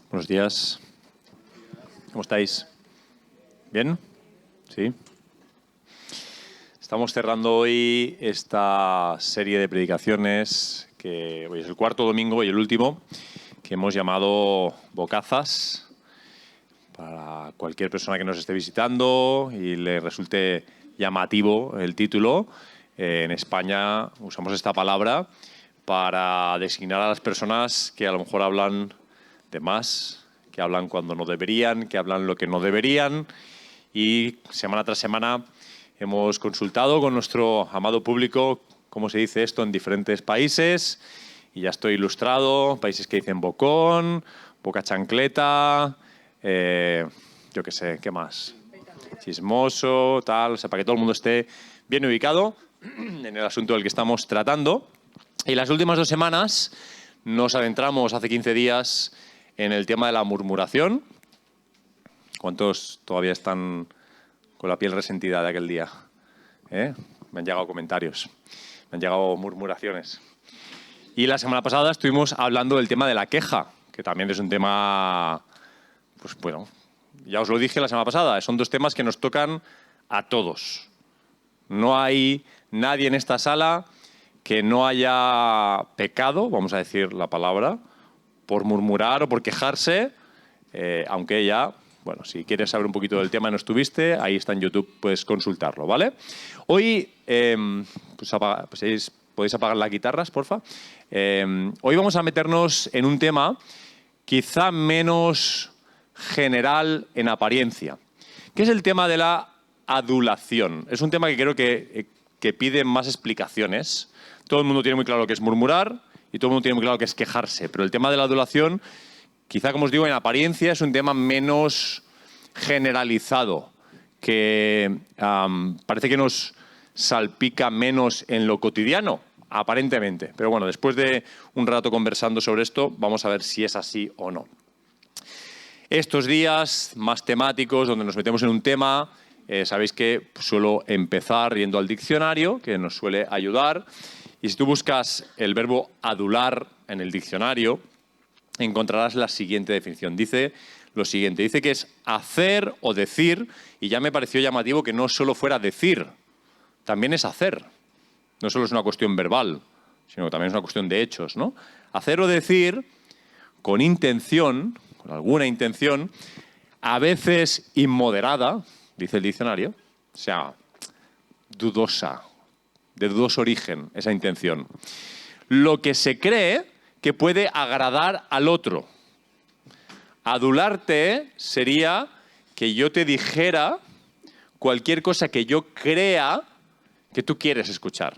Buenos días. ¿Cómo estáis? ¿Bien? ¿Sí? Estamos cerrando hoy esta serie de predicaciones, que hoy es el cuarto domingo y el último, que hemos llamado Bocazas. Para cualquier persona que nos esté visitando y le resulte llamativo el título, en España usamos esta palabra para designar a las personas que a lo mejor hablan de más, que hablan cuando no deberían, que hablan lo que no deberían. Y semana tras semana hemos consultado con nuestro amado público cómo se dice esto en diferentes países. Y ya estoy ilustrado, países que dicen bocón, boca chancleta, yo qué sé, ¿qué más? Chismoso, tal, o sea, para que todo el mundo esté bien ubicado en el asunto del que estamos tratando. Y las últimas 2 semanas nos adentramos hace 15 días en el tema de la murmuración. ¿Cuántos todavía están con la piel resentida de aquel día? Me han llegado comentarios, me han llegado murmuraciones. Y la semana pasada estuvimos hablando del tema de la queja, que también es un tema, pues bueno, ya os lo dije la semana pasada, son 2 temas que nos tocan a todos. No hay nadie en esta sala que no haya pecado, vamos a decir la palabra, por murmurar o por quejarse, aunque ya, bueno, si quieres saber un poquito del tema y no estuviste, ahí está en YouTube, puedes consultarlo, ¿vale? Hoy, podéis apagar las guitarras, porfa. Hoy vamos a meternos en un tema quizá menos general en apariencia, que es el tema de la adulación. Es un tema que creo que pide más explicaciones. Todo el mundo tiene muy claro lo que es murmurar y todo el mundo tiene muy claro lo que es quejarse, pero el tema de la adulación, quizá, como os digo, en apariencia es un tema menos generalizado, que parece que nos salpica menos en lo cotidiano, aparentemente. Pero bueno, después de un rato conversando sobre esto, vamos a ver si es así o no. Estos días más temáticos, donde nos metemos en un tema, sabéis que suelo empezar yendo al diccionario, que nos suele ayudar. Y si tú buscas el verbo adular en el diccionario, encontrarás la siguiente definición. Dice lo siguiente, dice que es hacer o decir, y ya me pareció llamativo que no solo fuera decir, también es hacer. No solo es una cuestión verbal, sino que también es una cuestión de hechos, ¿no? Hacer o decir con intención, con alguna intención, a veces inmoderada, dice el diccionario, o sea, dudosa, de dudoso origen, esa intención. Lo que se cree que puede agradar al otro. Adularte sería que yo te dijera cualquier cosa que yo crea que tú quieres escuchar.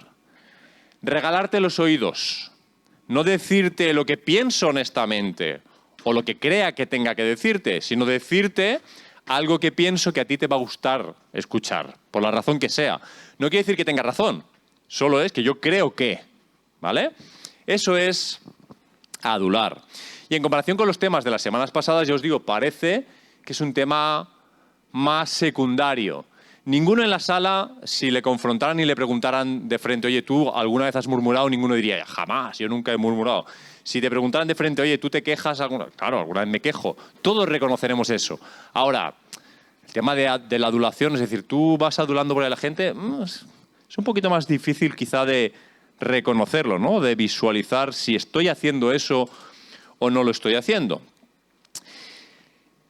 Regalarte los oídos. No decirte lo que pienso honestamente o lo que crea que tenga que decirte, sino decirte algo que pienso que a ti te va a gustar escuchar, por la razón que sea. No quiere decir que tenga razón, solo es que yo creo que, ¿vale? Eso es adular. Y en comparación con los temas de las semanas pasadas, ya os digo, parece que es un tema más secundario. Ninguno en la sala, si le confrontaran y le preguntaran de frente, oye, ¿tú alguna vez has murmurado? Ninguno diría, jamás, yo nunca he murmurado. Si te preguntaran de frente, oye, ¿tú te quejas? Claro, alguna vez me quejo. Todos reconoceremos eso. Ahora, el tema de la adulación, es decir, ¿tú vas adulando por ahí a la gente? Es un poquito más difícil quizá de reconocerlo, ¿no? De visualizar si estoy haciendo eso o no lo estoy haciendo.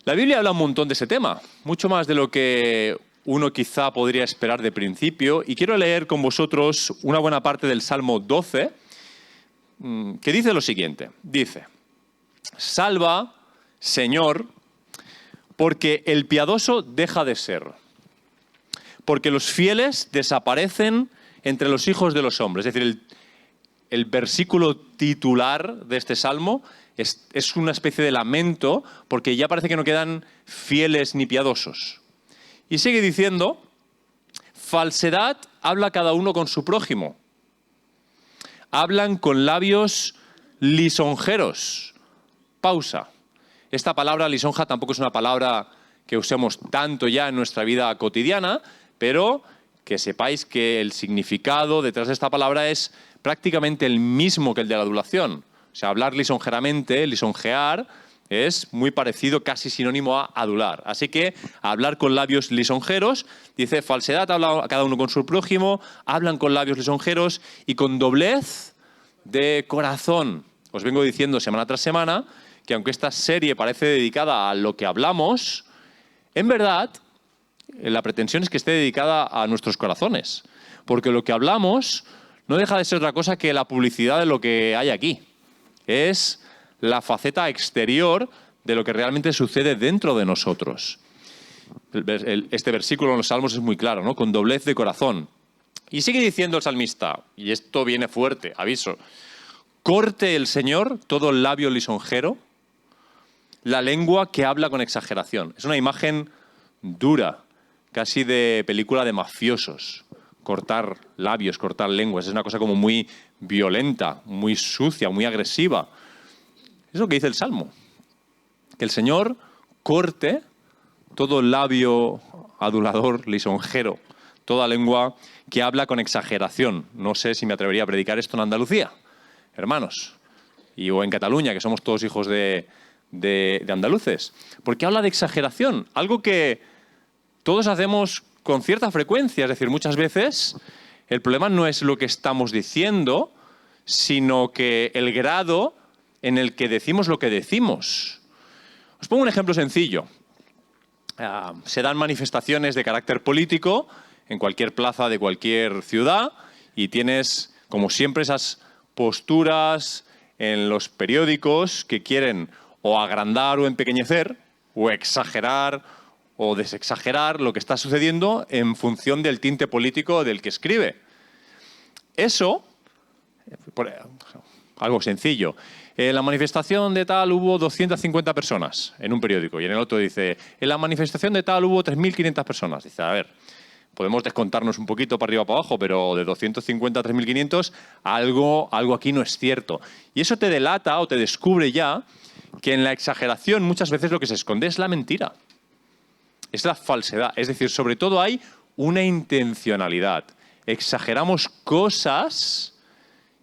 La Biblia habla un montón de ese tema, mucho más de lo que uno quizá podría esperar de principio, y quiero leer con vosotros una buena parte del Salmo 12, que dice lo siguiente. Dice, salva, Señor, porque el piadoso deja de ser, porque los fieles desaparecen entre los hijos de los hombres. Es decir, el versículo titular de este salmo es una especie de lamento, porque ya parece que no quedan fieles ni piadosos. Y sigue diciendo, falsedad habla cada uno con su prójimo. Hablan con labios lisonjeros. Pausa. Esta palabra lisonja tampoco es una palabra que usemos tanto ya en nuestra vida cotidiana, pero que sepáis que el significado detrás de esta palabra es prácticamente el mismo que el de la adulación. O sea, hablar lisonjeramente, lisonjear, Es muy parecido, casi sinónimo a adular. Así que hablar con labios lisonjeros, dice falsedad, habla cada uno con su prójimo, hablan con labios lisonjeros y con doblez de corazón. Os vengo diciendo semana tras semana que aunque esta serie parece dedicada a lo que hablamos, en verdad la pretensión es que esté dedicada a nuestros corazones. Porque lo que hablamos no deja de ser otra cosa que la publicidad de lo que hay aquí. Es la exterior de lo que realmente sucede dentro de nosotros. Este versículo en los Salmos es muy claro, ¿no? Con doblez de corazón. Y sigue diciendo el salmista, y esto viene fuerte, aviso: corte el Señor todo labio lisonjero, la lengua que habla con exageración. Es una imagen dura, casi de película de mafiosos. Cortar labios, cortar lenguas, es una cosa como muy violenta, muy sucia, muy agresiva. Es lo que dice el Salmo, que el Señor corte todo labio adulador, lisonjero, toda lengua que habla con exageración. No sé si me atrevería a predicar esto en Andalucía, hermanos, o en Cataluña, que somos todos hijos de andaluces. Porque habla de exageración, algo que todos hacemos con cierta frecuencia. Es decir, muchas veces el problema no es lo que estamos diciendo, sino que el grado en el que decimos lo que decimos. Os pongo un ejemplo sencillo. Se dan manifestaciones de carácter político en cualquier plaza de cualquier ciudad y tienes, como siempre, esas posturas en los periódicos que quieren o agrandar o empequeñecer o exagerar o desexagerar lo que está sucediendo en función del tinte político del que escribe. Eso, algo sencillo. En la manifestación de tal hubo 250 personas en un periódico y en el otro dice, en la manifestación de tal hubo 3.500 personas. Dice, a ver, podemos descontarnos un poquito para arriba o para abajo, pero de 250 a 3.500 algo aquí no es cierto. Y eso te delata o te descubre ya que en la exageración muchas veces lo que se esconde es la mentira. Es la falsedad. Es decir, sobre todo hay una intencionalidad. Exageramos cosas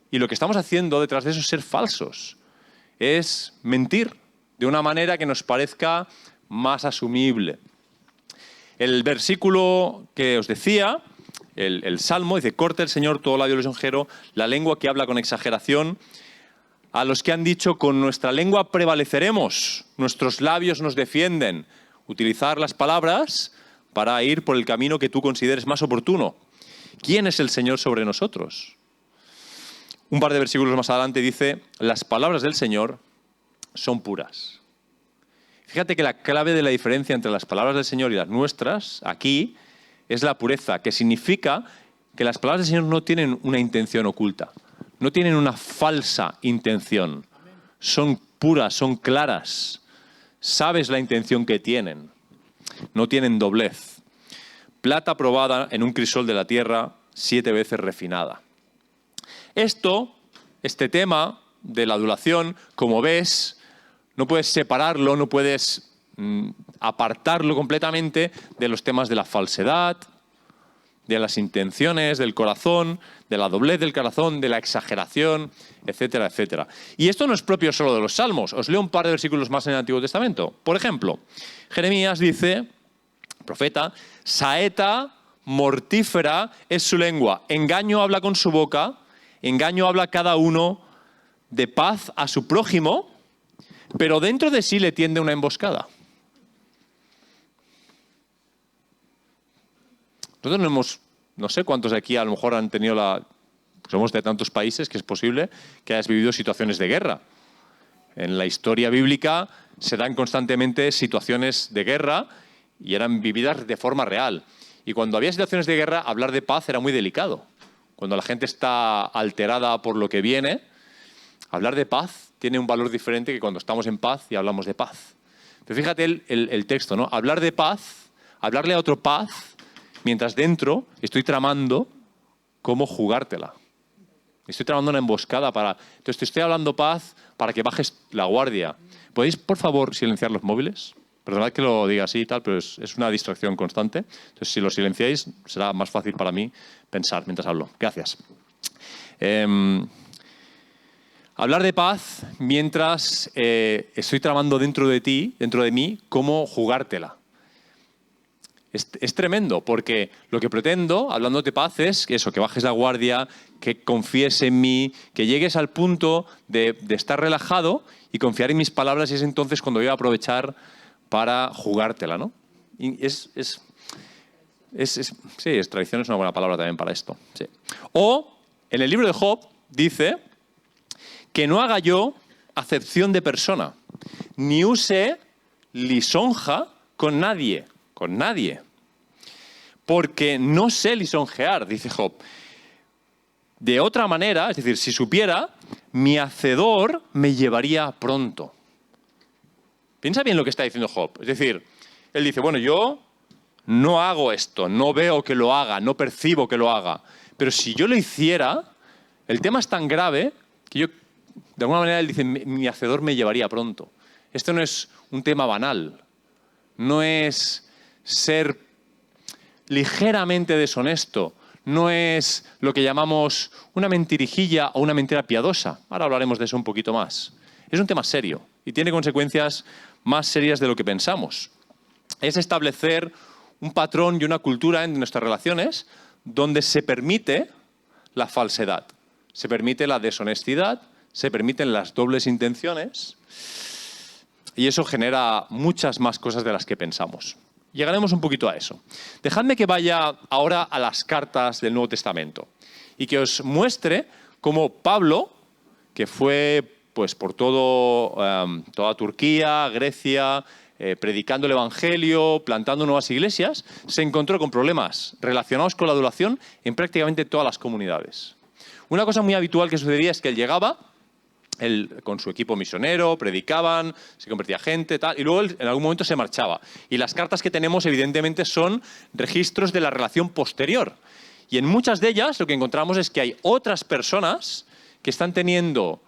y lo que estamos haciendo detrás de eso es ser falsos. Es mentir de una manera que nos parezca más asumible. El versículo que os decía, el Salmo, dice, corte el Señor todo labio lisonjero, la lengua que habla con exageración. A los que han dicho, con nuestra lengua prevaleceremos, nuestros labios nos defienden. Utilizar las palabras para ir por el camino que tú consideres más oportuno. ¿Quién es el Señor sobre nosotros? Un par de versículos más adelante dice, las palabras del Señor son puras. Fíjate que la clave de la diferencia entre las palabras del Señor y las nuestras, aquí, es la pureza, que significa que las palabras del Señor no tienen una intención oculta, no tienen una falsa intención. Son puras, son claras. Sabes la intención que tienen. No tienen doblez. Plata probada en un crisol de la tierra, 7 veces refinada. Este tema de la adulación, como ves, no puedes separarlo, no puedes apartarlo completamente de los temas de la falsedad, de las intenciones, del corazón, de la doblez del corazón, de la exageración, etcétera, etcétera. Y esto no es propio solo de los Salmos. Os leo un par de versículos más en el Antiguo Testamento. Por ejemplo, Jeremías dice, profeta, saeta mortífera es su lengua, engaño habla con su boca, engaño habla cada uno de paz a su prójimo, pero dentro de sí le tiende una emboscada. Nosotros no sé cuántos de aquí a lo mejor han tenido somos de tantos países que es posible que hayas vivido situaciones de guerra. En la historia bíblica se dan constantemente situaciones de guerra y eran vividas de forma real. Y cuando había situaciones de guerra, hablar de paz era muy delicado. Cuando la gente está alterada por lo que viene, hablar de paz tiene un valor diferente que cuando estamos en paz y hablamos de paz. Pero fíjate el texto, ¿no? Hablar de paz, hablarle a otro paz, mientras dentro estoy tramando cómo jugártela. Estoy tramando una emboscada Entonces te estoy hablando paz para que bajes la guardia. ¿Podéis, por favor, silenciar los móviles? Perdonad que lo diga así y tal, pero es una distracción constante. Entonces, si lo silenciáis, será más fácil para mí pensar mientras hablo. Gracias. Hablar de paz mientras estoy tramando dentro de ti, dentro de mí, cómo jugártela. Es tremendo, porque lo que pretendo, hablando de paz, es eso, que bajes la guardia, que confíes en mí, que llegues al punto de estar relajado y confiar en mis palabras, y es entonces cuando voy a aprovechar para jugártela, ¿no? Y tradición es una buena palabra también para esto. Sí. O, en el libro de Job, dice que no haga yo acepción de persona, ni use lisonja con nadie, porque no sé lisonjear, dice Job. De otra manera, es decir, si supiera, mi hacedor me llevaría pronto. Piensa bien lo que está diciendo Job. Es decir, él dice, bueno, yo no hago esto, no veo que lo haga, no percibo que lo haga. Pero si yo lo hiciera, el tema es tan grave que yo, de alguna manera, él dice, mi hacedor me llevaría pronto. Esto no es un tema banal. No es ser ligeramente deshonesto. No es lo que llamamos una mentirijilla o una mentira piadosa. Ahora hablaremos de eso un poquito más. Es un tema serio y tiene consecuencias más serias de lo que pensamos. Es establecer un patrón y una cultura en nuestras relaciones donde se permite la falsedad, se permite la deshonestidad, se permiten las dobles intenciones, y eso genera muchas más cosas de las que pensamos. Llegaremos un poquito a eso. Dejadme que vaya ahora a las cartas del Nuevo Testamento y que os muestre cómo Pablo, que fue pues, por toda Turquía, Grecia, predicando el Evangelio, plantando nuevas iglesias, se encontró con problemas relacionados con la adulación en prácticamente todas las comunidades. Una cosa muy habitual que sucedía es que él llegaba, con su equipo misionero, predicaban, se convertía gente, tal, y luego él, en algún momento se marchaba. Y las cartas que tenemos, evidentemente, son registros de la relación posterior. Y en muchas de ellas lo que encontramos es que hay otras personas que están teniendo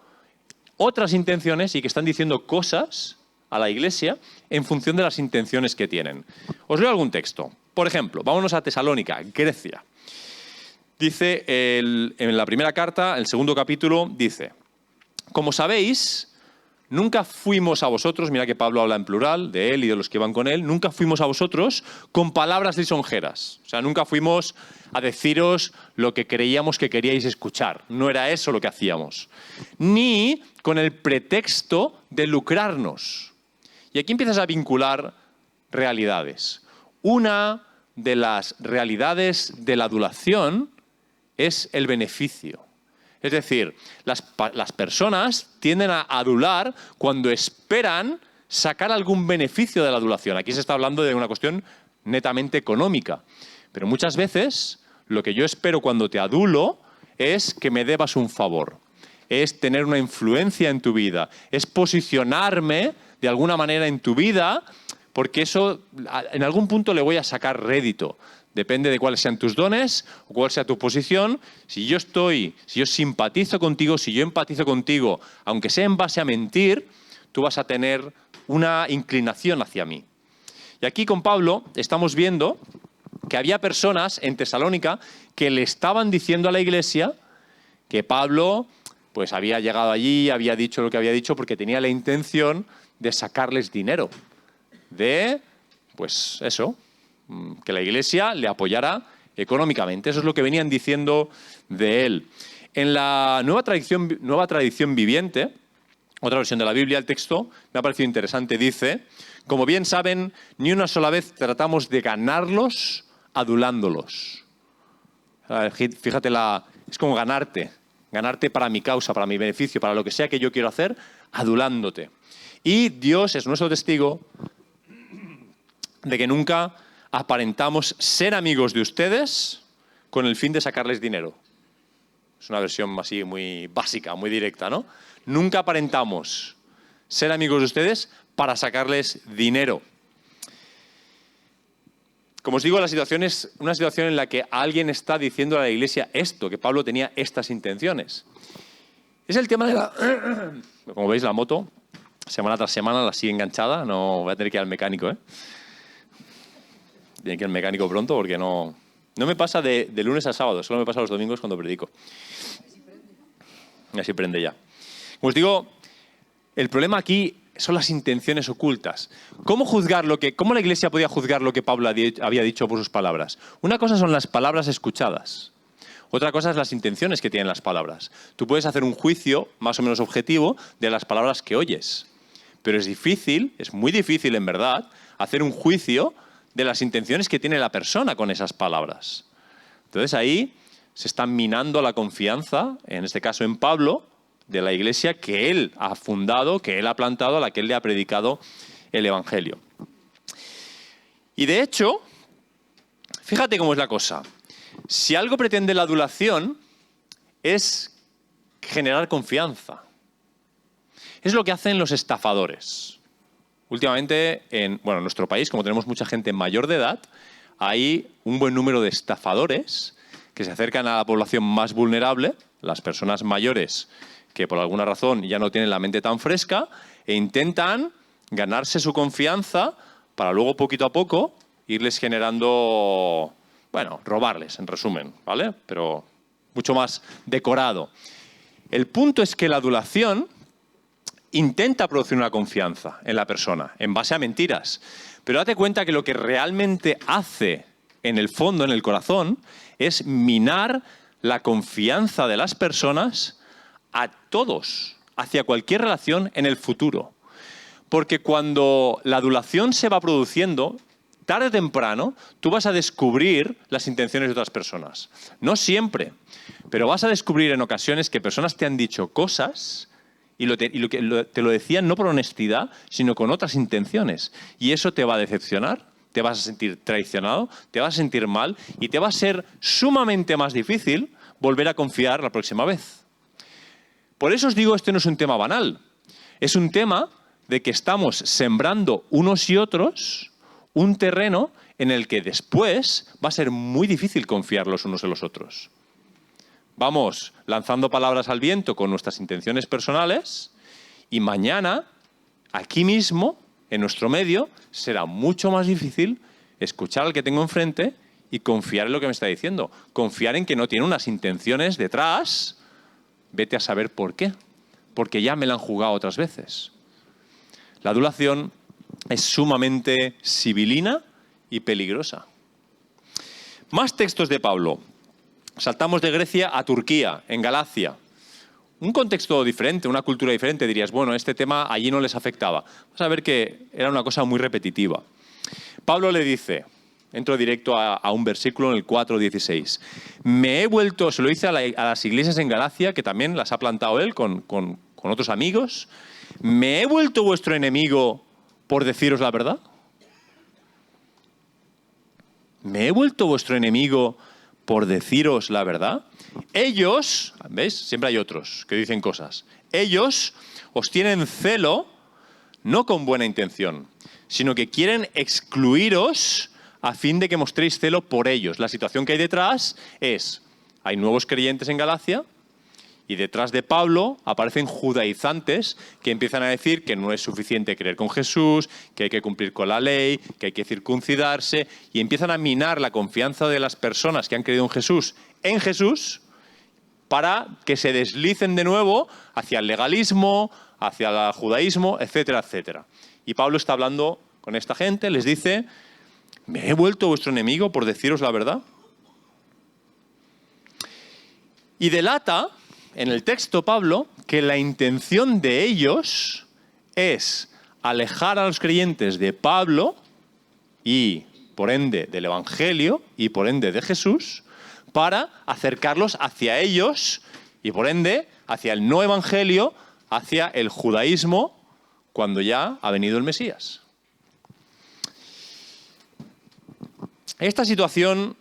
otras intenciones y que están diciendo cosas a la iglesia en función de las intenciones que tienen. Os leo algún texto. Por ejemplo, vámonos a Tesalónica, Grecia. Dice en la primera carta, el segundo capítulo, dice: como sabéis, nunca fuimos a vosotros, mira que Pablo habla en plural, de él y de los que van con él, nunca fuimos a vosotros con palabras lisonjeras. O sea, nunca fuimos a deciros lo que creíamos que queríais escuchar. No era eso lo que hacíamos. Ni con el pretexto de lucrarnos. Y aquí empiezas a vincular realidades. Una de las realidades de la adulación es el beneficio. Es decir, las personas tienden a adular cuando esperan sacar algún beneficio de la adulación. Aquí se está hablando de una cuestión netamente económica. Pero muchas veces lo que yo espero cuando te adulo es que me debas un favor. Es tener una influencia en tu vida. Es posicionarme de alguna manera en tu vida, porque eso en algún punto le voy a sacar rédito. Depende de cuáles sean tus dones o cuál sea tu posición. Si yo simpatizo contigo, si yo empatizo contigo, aunque sea en base a mentir, tú vas a tener una inclinación hacia mí. Y aquí con Pablo estamos viendo que había personas en Tesalónica que le estaban diciendo a la iglesia que Pablo pues había llegado allí, había dicho lo que había dicho porque tenía la intención de sacarles dinero. Pues eso, que la iglesia le apoyara económicamente. Eso es lo que venían diciendo de él. En la nueva tradición viviente, otra versión de la Biblia, el texto me ha parecido interesante, dice: como bien saben, ni una sola vez tratamos de ganarlos adulándolos. Fíjate, es como ganarte para mi causa, para mi beneficio, para lo que sea que yo quiero hacer, adulándote. Y Dios es nuestro testigo de que nunca aparentamos ser amigos de ustedes con el fin de sacarles dinero. Es una versión así muy básica, muy directa, ¿no? Nunca aparentamos ser amigos de ustedes para sacarles dinero. Como os digo, la situación es una situación en la que alguien está diciendo a la iglesia esto, que Pablo tenía estas intenciones. Es el tema de la... Como veis, la moto, semana tras semana, la sigue enganchada. No voy a tener que ir al mecánico, ¿eh? Tiene que ir al mecánico pronto porque no me pasa de lunes a sábado, solo me pasa los domingos cuando predico. Y así prende ya. Pues digo, el problema aquí son las intenciones ocultas. ¿Cómo la Iglesia podía juzgar lo que Pablo había dicho por sus palabras? Una cosa son las palabras escuchadas. Otra cosa es las intenciones que tienen las palabras. Tú puedes hacer un juicio más o menos objetivo de las palabras que oyes. Pero es muy difícil en verdad, hacer un juicio de las intenciones que tiene la persona con esas palabras. Entonces ahí se está minando la confianza, en este caso en Pablo, de la Iglesia que él ha fundado, que él ha plantado, a la que él le ha predicado el Evangelio. Y de hecho, fíjate cómo es la cosa. Si algo pretende la adulación, es generar confianza. Es lo que hacen los estafadores. Últimamente, en nuestro país, como tenemos mucha gente mayor de edad, hay un buen número de estafadores que se acercan a la población más vulnerable, las personas mayores que por alguna razón ya no tienen la mente tan fresca, e intentan ganarse su confianza para luego, poquito a poco, irles generando, robarles, en resumen, ¿vale? Pero mucho más decorado. El punto es que la adulación intenta producir una confianza en la persona, en base a mentiras. Pero date cuenta que lo que realmente hace en el fondo, en el corazón, es minar la confianza de las personas a todos, hacia cualquier relación en el futuro. Porque cuando la adulación se va produciendo, tarde o temprano, tú vas a descubrir las intenciones de otras personas. No siempre, pero vas a descubrir en ocasiones que personas te han dicho cosas y te lo decían no por honestidad, sino con otras intenciones. Y eso te va a decepcionar, te vas a sentir traicionado, te vas a sentir mal y te va a ser sumamente más difícil volver a confiar la próxima vez. Por eso os digo, este no es un tema banal. Es un tema de que estamos sembrando unos y otros un terreno en el que después va a ser muy difícil confiar los unos en los otros. Vamos lanzando palabras al viento con nuestras intenciones personales y mañana, aquí mismo, en nuestro medio, será mucho más difícil escuchar al que tengo enfrente y confiar en lo que me está diciendo. Confiar en que no tiene unas intenciones detrás. Vete a saber por qué. Porque ya me la han jugado otras veces. La adulación es sumamente sibilina y peligrosa. Más textos de Pablo. Saltamos de Grecia a Turquía, en Galacia. Un contexto diferente, una cultura diferente. Dirías, este tema allí no les afectaba. Vas a ver que era una cosa muy repetitiva. Pablo le dice, entro directo a un versículo en el 4:16. Me he vuelto, se lo dice a las iglesias en Galacia, que también las ha plantado él con otros amigos. ¿Me he vuelto vuestro enemigo por deciros la verdad? ¿Me he vuelto vuestro enemigo por deciros la verdad? Ellos, ¿veis? Siempre hay otros que dicen cosas. Ellos os tienen celo no con buena intención, sino que quieren excluiros a fin de que mostréis celo por ellos. La situación que hay detrás es, hay nuevos creyentes en Galacia y detrás de Pablo aparecen judaizantes que empiezan a decir que no es suficiente creer con Jesús, que hay que cumplir con la ley, que hay que circuncidarse, y empiezan a minar la confianza de las personas que han creído en Jesús, para que se deslicen de nuevo hacia el legalismo, hacia el judaísmo, etcétera, etcétera. Y Pablo está hablando con esta gente, les dice, ¿me he vuelto vuestro enemigo por deciros la verdad? Y delata en el texto Pablo que la intención de ellos es alejar a los creyentes de Pablo y, por ende, del Evangelio y, por ende, de Jesús, para acercarlos hacia ellos y, por ende, hacia el no Evangelio, hacia el judaísmo, cuando ya ha venido el Mesías. Esta situación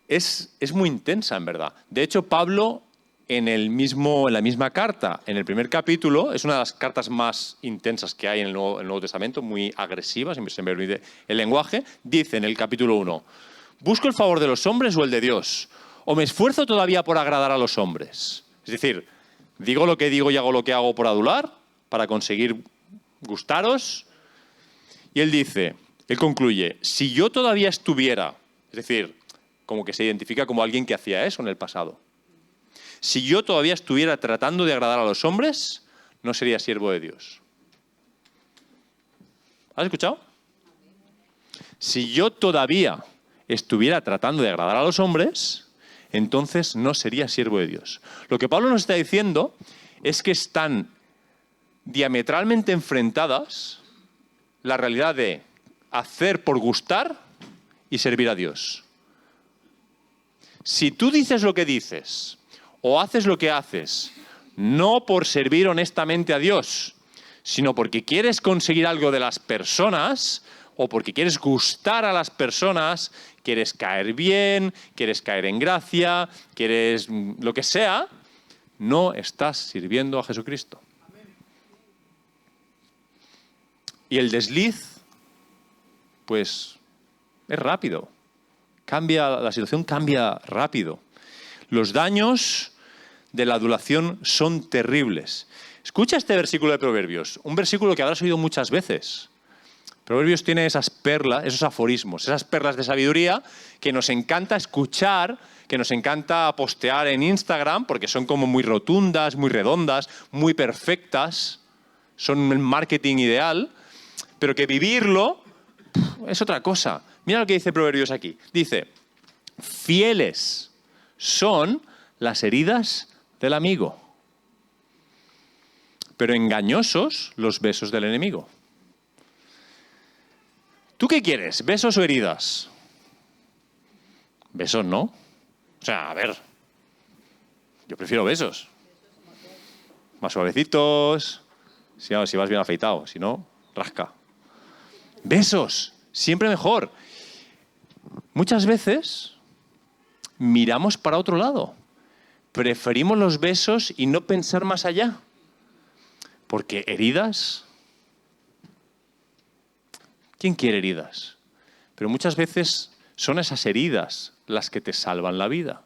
es muy intensa, en verdad. De hecho, Pablo, en la misma carta, en el primer capítulo, es una de las cartas más intensas que hay en el Nuevo Testamento, muy agresiva, si se me olvide el lenguaje, dice en el capítulo 1, ¿busco el favor de los hombres o el de Dios? ¿O me esfuerzo todavía por agradar a los hombres? Es decir, digo lo que digo y hago lo que hago por adular, para conseguir gustaros. Y él concluye, si yo todavía estuviera, es decir, como que se identifica como alguien que hacía eso en el pasado. Si yo todavía estuviera tratando de agradar a los hombres, no sería siervo de Dios. ¿Has escuchado? Si yo todavía estuviera tratando de agradar a los hombres, entonces no sería siervo de Dios. Lo que Pablo nos está diciendo es que están diametralmente enfrentadas la realidad de hacer por gustar y servir a Dios. Si tú dices lo que dices o haces lo que haces, no por servir honestamente a Dios, sino porque quieres conseguir algo de las personas o porque quieres gustar a las personas, quieres caer bien, quieres caer en gracia, quieres lo que sea, no estás sirviendo a Jesucristo. Y el desliz, pues, es rápido. La situación cambia rápido. Los daños de la adulación son terribles. Escucha este versículo de Proverbios, un versículo que habrás oído muchas veces. Proverbios tiene esas perlas, esos aforismos, esas perlas de sabiduría que nos encanta escuchar, que nos encanta postear en Instagram, porque son como muy rotundas, muy redondas, muy perfectas, son el marketing ideal, pero que vivirlo es otra cosa. Mira lo que dice Proverbios aquí. Dice, fieles son las heridas del amigo, pero engañosos los besos del enemigo. ¿Tú qué quieres? ¿Besos o heridas? Besos, ¿no? O sea, a ver, yo prefiero besos. Más suavecitos, si vas bien afeitado, si no, rasca. Besos, siempre mejor. Muchas veces miramos para otro lado. Preferimos los besos y no pensar más allá. Porque heridas... ¿Quién quiere heridas? Pero muchas veces son esas heridas las que te salvan la vida.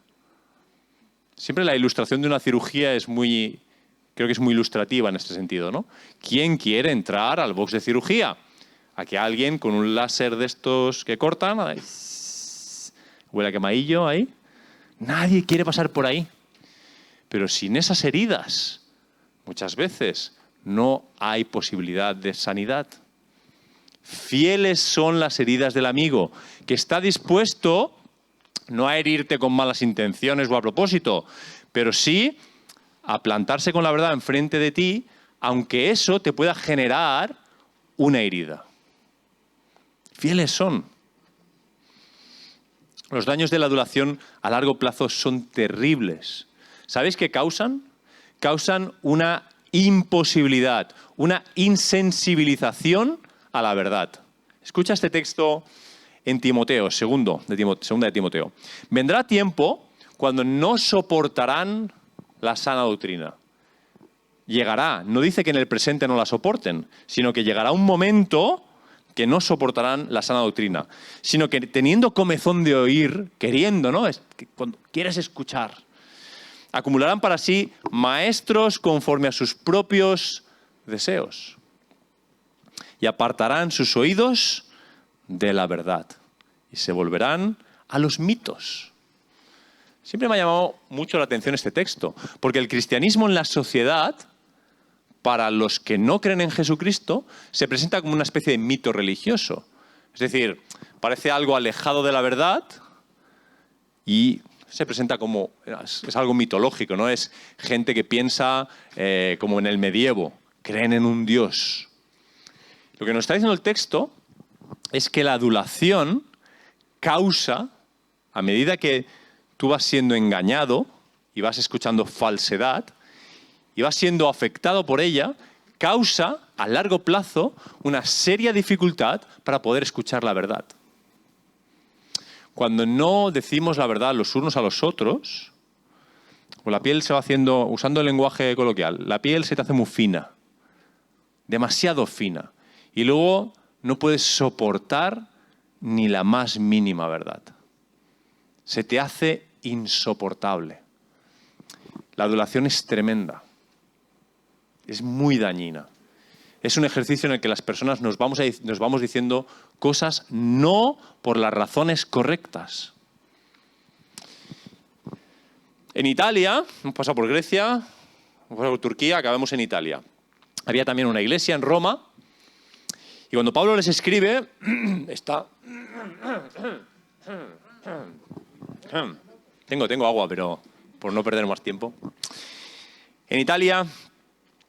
Siempre la ilustración de una cirugía creo que es muy ilustrativa en este sentido, ¿no? ¿Quién quiere entrar al box de cirugía? A que alguien con un láser de estos que cortan, huele a quemadillo ahí. Nadie quiere pasar por ahí. Pero sin esas heridas, muchas veces no hay posibilidad de sanidad. Fieles son las heridas del amigo, que está dispuesto no a herirte con malas intenciones o a propósito, pero sí a plantarse con la verdad enfrente de ti, aunque eso te pueda generar una herida. Fieles son. Los daños de la adulación a largo plazo son terribles. ¿Sabéis qué causan? Causan una imposibilidad, una insensibilización a la verdad. Escucha este texto en Timoteo, segunda de Timoteo. Vendrá tiempo cuando no soportarán la sana doctrina. Llegará, no dice que en el presente no la soporten, sino que llegará un momento que no soportarán la sana doctrina, sino que teniendo comezón de oír, queriendo, ¿no? Es que cuando quieres escuchar, acumularán para sí maestros conforme a sus propios deseos. Y apartarán sus oídos de la verdad. Y se volverán a los mitos. Siempre me ha llamado mucho la atención este texto, porque el cristianismo en la sociedad, para los que no creen en Jesucristo, se presenta como una especie de mito religioso. Es decir, parece algo alejado de la verdad y se presenta como... es algo mitológico, ¿no? Es gente que piensa como en el medievo, creen en un Dios. Lo que nos está diciendo el texto es que la adulación causa, a medida que tú vas siendo engañado y vas escuchando falsedad y vas siendo afectado por ella, causa a largo plazo una seria dificultad para poder escuchar la verdad. Cuando no decimos la verdad los unos a los otros, o la piel se va haciendo, usando el lenguaje coloquial, la piel se te hace muy fina, demasiado fina. Y luego no puedes soportar ni la más mínima verdad. Se te hace insoportable. La adulación es tremenda. Es muy dañina. Es un ejercicio en el que las personas nos vamos diciendo cosas no por las razones correctas. En Italia, hemos pasado por Grecia, hemos pasado por Turquía, acabamos en Italia. Había también una iglesia en Roma, y cuando Pablo les escribe, está... Tengo agua, pero por no perder más tiempo. En Italia,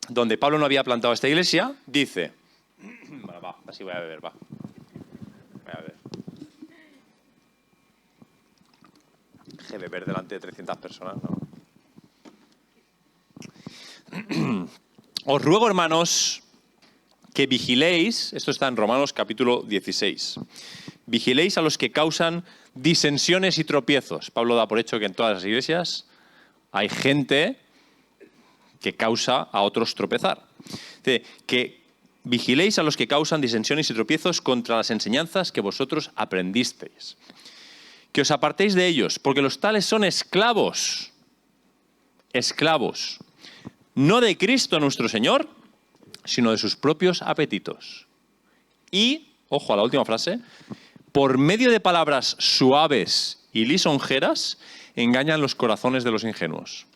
donde Pablo no había plantado esta iglesia, dice... Bueno, va, así voy a beber, va. Voy a beber. Deje beber delante de 300 personas, ¿no? Os ruego, hermanos, que vigiléis, esto está en Romanos capítulo 16, vigiléis a los que causan disensiones y tropiezos. Pablo da por hecho que en todas las iglesias hay gente que causa a otros tropezar. Dice, que vigiléis a los que causan disensiones y tropiezos contra las enseñanzas que vosotros aprendisteis. Que os apartéis de ellos, porque los tales son esclavos, no de Cristo nuestro Señor, sino de sus propios apetitos. Y, ojo a la última frase, por medio de palabras suaves y lisonjeras, engañan los corazones de los ingenuos.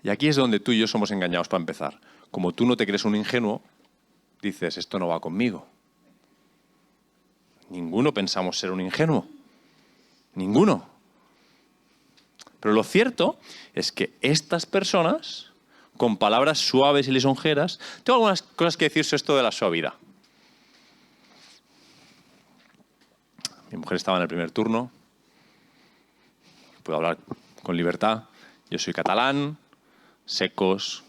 Y aquí es donde tú y yo somos engañados para empezar. Como tú no te crees un ingenuo, dices, esto no va conmigo. Ninguno pensamos ser un ingenuo. Ninguno. Pero lo cierto es que estas personas, con palabras suaves y lisonjeras... Tengo algunas cosas que decir sobre esto de la suavidad. Mi mujer estaba en el primer turno. Puedo hablar con libertad. Yo soy catalán, secos,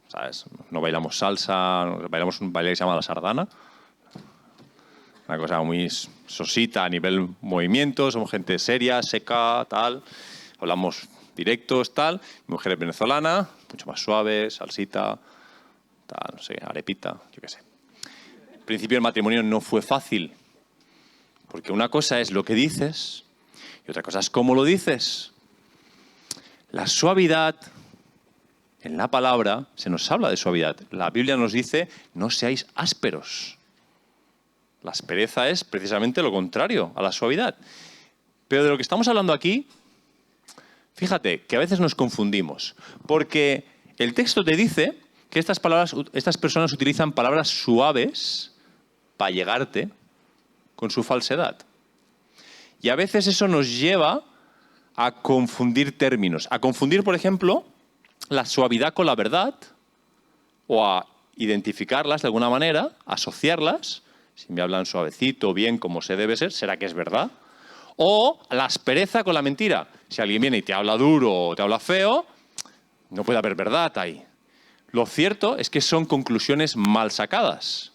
¿sabes? No bailamos salsa, bailamos un baile que se llama la sardana. Una cosa muy sosita a nivel movimiento, somos gente seria, seca, tal. Hablamos directos, tal. Mi mujer es venezolana, mucho más suave, salsita, tal, no sé, arepita, yo qué sé. Al principio el matrimonio no fue fácil, porque una cosa es lo que dices y otra cosa es cómo lo dices. La suavidad, en la palabra, se nos habla de suavidad. La Biblia nos dice, no seáis ásperos. La aspereza es precisamente lo contrario a la suavidad. Pero de lo que estamos hablando aquí, fíjate que a veces nos confundimos, porque el texto te dice que estas personas utilizan palabras suaves para llegarte con su falsedad. Y a veces eso nos lleva a confundir términos, a confundir, por ejemplo, la suavidad con la verdad, o a identificarlas de alguna manera, asociarlas. Si me hablan suavecito, bien, como se debe ser, ¿será que es verdad? O la aspereza con la mentira. Si alguien viene y te habla duro o te habla feo, no puede haber verdad ahí. Lo cierto es que son conclusiones mal sacadas.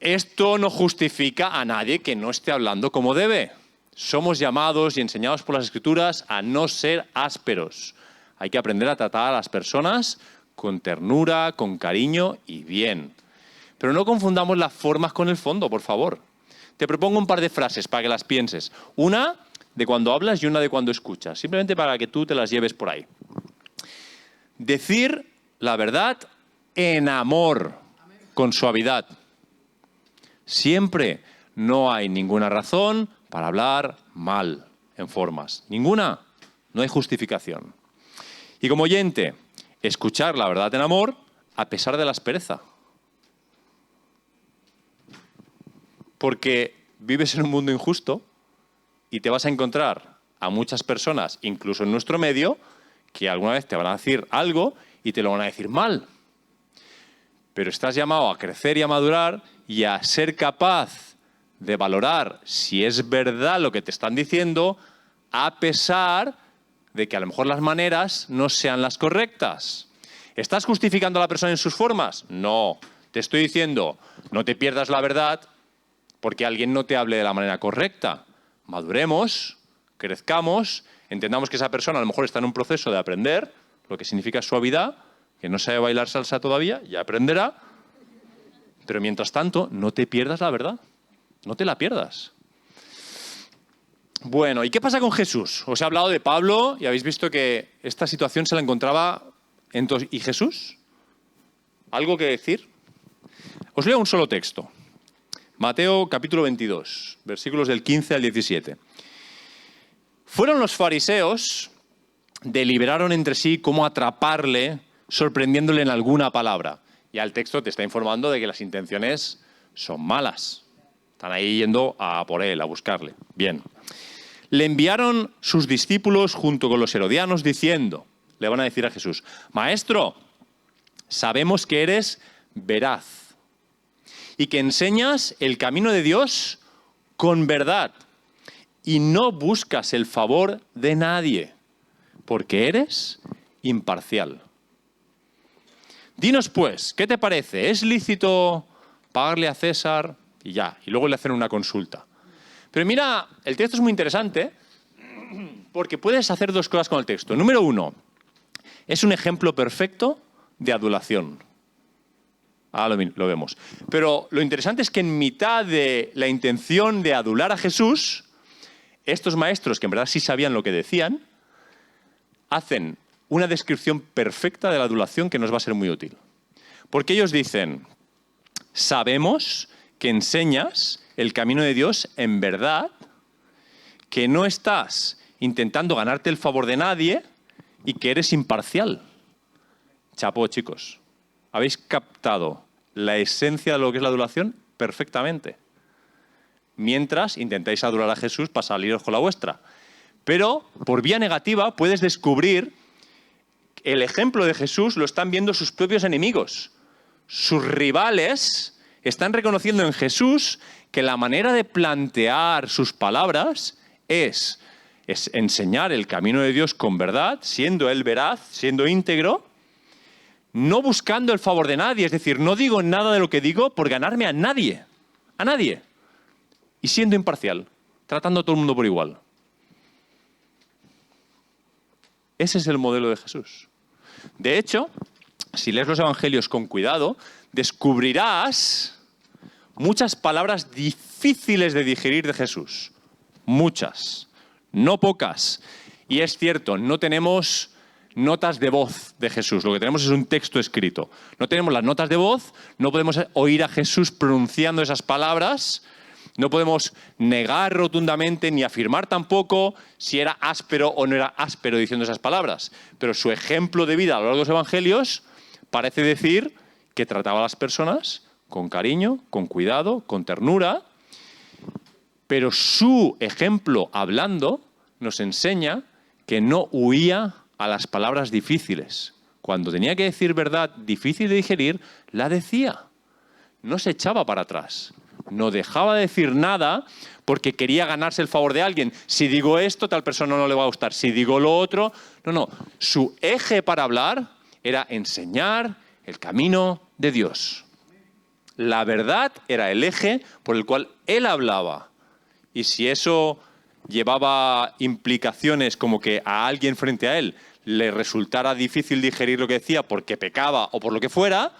Esto no justifica a nadie que no esté hablando como debe. Somos llamados y enseñados por las Escrituras a no ser ásperos. Hay que aprender a tratar a las personas con ternura, con cariño y bien. Pero no confundamos las formas con el fondo, por favor. Te propongo un par de frases para que las pienses. Una de cuando hablas y una de cuando escuchas. Simplemente para que tú te las lleves por ahí. Decir la verdad en amor, con suavidad. Siempre no hay ninguna razón para hablar mal en formas. Ninguna. No hay justificación. Y como oyente, escuchar la verdad en amor a pesar de la aspereza. Porque vives en un mundo injusto y te vas a encontrar a muchas personas, incluso en nuestro medio, que alguna vez te van a decir algo y te lo van a decir mal. Pero estás llamado a crecer y a madurar y a ser capaz de valorar si es verdad lo que te están diciendo, a pesar de que a lo mejor las maneras no sean las correctas. ¿Estás justificando a la persona en sus formas? No. Te estoy diciendo, no te pierdas la verdad porque alguien no te hable de la manera correcta. Maduremos, crezcamos, entendamos que esa persona a lo mejor está en un proceso de aprender lo que significa suavidad, que no sabe bailar salsa todavía, ya aprenderá. Pero mientras tanto, no te pierdas la verdad. No te la pierdas. Bueno, ¿y qué pasa con Jesús? Os he hablado de Pablo y habéis visto que esta situación se la encontraba en todos. ¿Y Jesús? ¿Algo que decir? Os leo un solo texto. Mateo capítulo 22, versículos del 15 al 17. Fueron los fariseos, deliberaron entre sí cómo atraparle, sorprendiéndole en alguna palabra. Ya el texto te está informando de que las intenciones son malas. Están ahí yendo a por él, a buscarle. Bien. Le enviaron sus discípulos junto con los herodianos diciendo, le van a decir a Jesús, Maestro, sabemos que eres veraz y que enseñas el camino de Dios con verdad y no buscas el favor de nadie, porque eres imparcial. Dinos pues, ¿qué te parece? ¿Es lícito pagarle a César? Y ya, y luego le hacen una consulta. Pero mira, el texto es muy interesante porque puedes hacer dos cosas con el texto. Número uno, es un ejemplo perfecto de adulación. Ahora lo vemos. Pero lo interesante es que en mitad de la intención de adular a Jesús, estos maestros, que en verdad sí sabían lo que decían, hacen una descripción perfecta de la adulación que nos va a ser muy útil. Porque ellos dicen, sabemos que enseñas el camino de Dios en verdad, que no estás intentando ganarte el favor de nadie y que eres imparcial. Chapo, chicos. Habéis captado la esencia de lo que es la adulación perfectamente. Mientras intentáis adular a Jesús para saliros con la vuestra. Pero por vía negativa puedes descubrir el ejemplo de Jesús lo están viendo sus propios enemigos. Sus rivales están reconociendo en Jesús que la manera de plantear sus palabras es enseñar el camino de Dios con verdad, siendo él veraz, siendo íntegro, no buscando el favor de nadie, es decir, no digo nada de lo que digo por ganarme a nadie, y siendo imparcial, tratando a todo el mundo por igual. Ese es el modelo de Jesús. De hecho, si lees los evangelios con cuidado, descubrirás muchas palabras difíciles de digerir de Jesús. Muchas, no pocas. Y es cierto, no tenemos notas de voz de Jesús, lo que tenemos es un texto escrito. No tenemos las notas de voz, no podemos oír a Jesús pronunciando esas palabras, no podemos negar rotundamente ni afirmar tampoco si era áspero o no era áspero diciendo esas palabras. Pero su ejemplo de vida a lo largo de los evangelios parece decir que trataba a las personas con cariño, con cuidado, con ternura, pero su ejemplo hablando nos enseña que no huía a las palabras difíciles. Cuando tenía que decir verdad difícil de digerir, la decía. No se echaba para atrás. No dejaba de decir nada porque quería ganarse el favor de alguien. Si digo esto, tal persona no le va a gustar. Si digo lo otro... No. Su eje para hablar era enseñar el camino de Dios. La verdad era el eje por el cual él hablaba. Y si eso llevaba implicaciones como que a alguien frente a él le resultara difícil digerir lo que decía porque pecaba o por lo que fuera,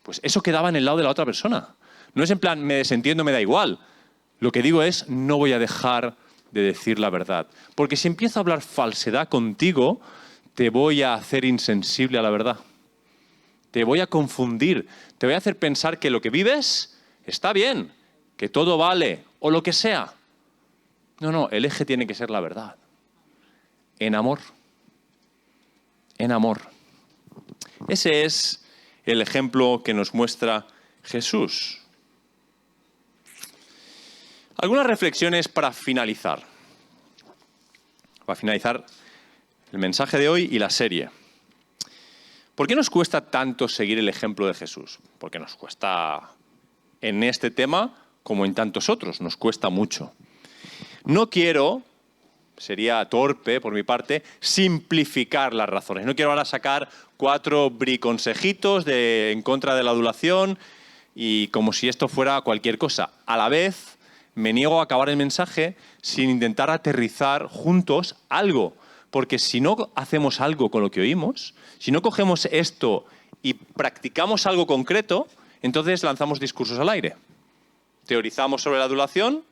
pues eso quedaba en el lado de la otra persona. No es en plan, me desentiendo, me da igual. Lo que digo es, no voy a dejar de decir la verdad. Porque si empiezo a hablar falsedad contigo, te voy a hacer insensible a la verdad. Te voy a confundir. Te voy a hacer pensar que lo que vives está bien, que todo vale, o lo que sea. No, el eje tiene que ser la verdad. En amor. En amor. Ese es el ejemplo que nos muestra Jesús. Algunas reflexiones para finalizar. Para finalizar el mensaje de hoy y la serie. ¿Por qué nos cuesta tanto seguir el ejemplo de Jesús? Porque nos cuesta en este tema como en tantos otros, nos cuesta mucho. No quiero, sería torpe por mi parte, simplificar las razones. No quiero ahora sacar 4 briconsejitos en contra de la adulación y como si esto fuera cualquier cosa. A la vez, me niego a acabar el mensaje sin intentar aterrizar juntos algo. Porque si no hacemos algo con lo que oímos, si no cogemos esto y practicamos algo concreto, entonces lanzamos discursos al aire. Teorizamos sobre la adulación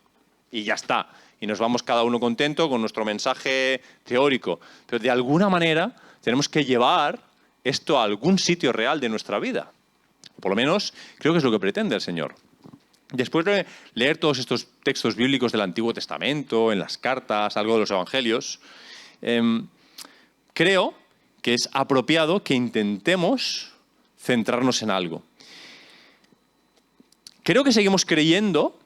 y ya está. Y nos vamos cada uno contento con nuestro mensaje teórico. Pero de alguna manera tenemos que llevar esto a algún sitio real de nuestra vida. Por lo menos creo que es lo que pretende el Señor. Después de leer todos estos textos bíblicos del Antiguo Testamento, en las cartas, algo de los Evangelios, creo que es apropiado que intentemos centrarnos en algo. Creo que seguimos creyendo,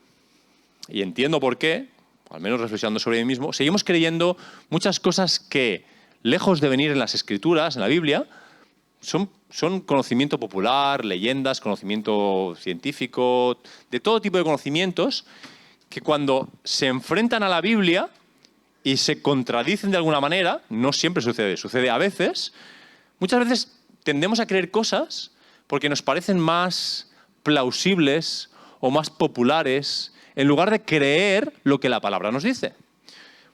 y entiendo por qué, al menos reflexionando sobre mí mismo, seguimos creyendo muchas cosas que, lejos de venir en las Escrituras, en la Biblia, son conocimiento popular, leyendas, conocimiento científico, de todo tipo de conocimientos que cuando se enfrentan a la Biblia y se contradicen de alguna manera, no siempre sucede a veces, muchas veces tendemos a creer cosas porque nos parecen más plausibles o más populares en lugar de creer lo que la palabra nos dice.